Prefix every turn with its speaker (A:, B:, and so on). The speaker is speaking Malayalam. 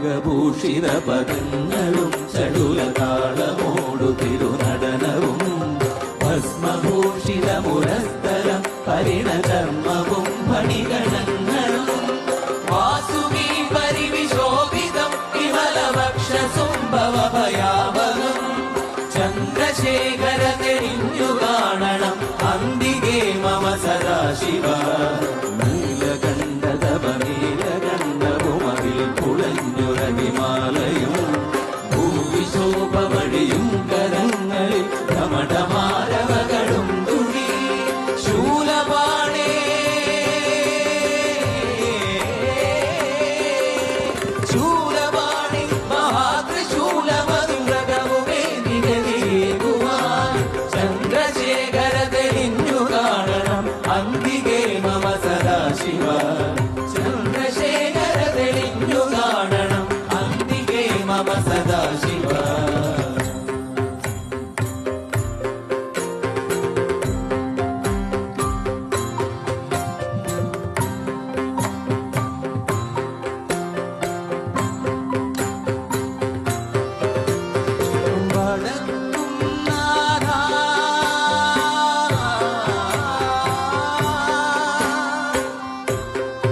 A: രാഗഭൂഷിത പദങ്ങളും ചടുലതാളമോടു തിരുനടനവും ഭസ്മഭൂഷിത മുരസ്ഥലം പരിണകർമ്മവും ഫണിഗണങ്ങളും വാസുകി പരിവിശോഭിതം വിമലവക്ഷസുംഭവഭയാവകം ചന്ദ്രശേഖര തെളിഞ്ഞു കാണണം അന്തികേ മമ സദാശിവ നീലകണ്ഠതപനീലകണ്ഠവുമതിൽ കുളഞ്ഞുരവിമാലയും ഭൂവിശോഭമണിയും കരങ്ങളിൽ ധമഠമാരവകളും തുടി ശൂലപാണേ ശൂലപാണി മഹാത്രിശൂലമധുരകവുമേ നിഗതിയേകുവാൻ ചന്ദ്രശേഖര തെളിഞ്ഞു കാണണം അന്തികേ മമ സദാശിവ ചന്ദ്രശേഖര തെളിഞ്ഞു കാണണം അന്തികേ മമ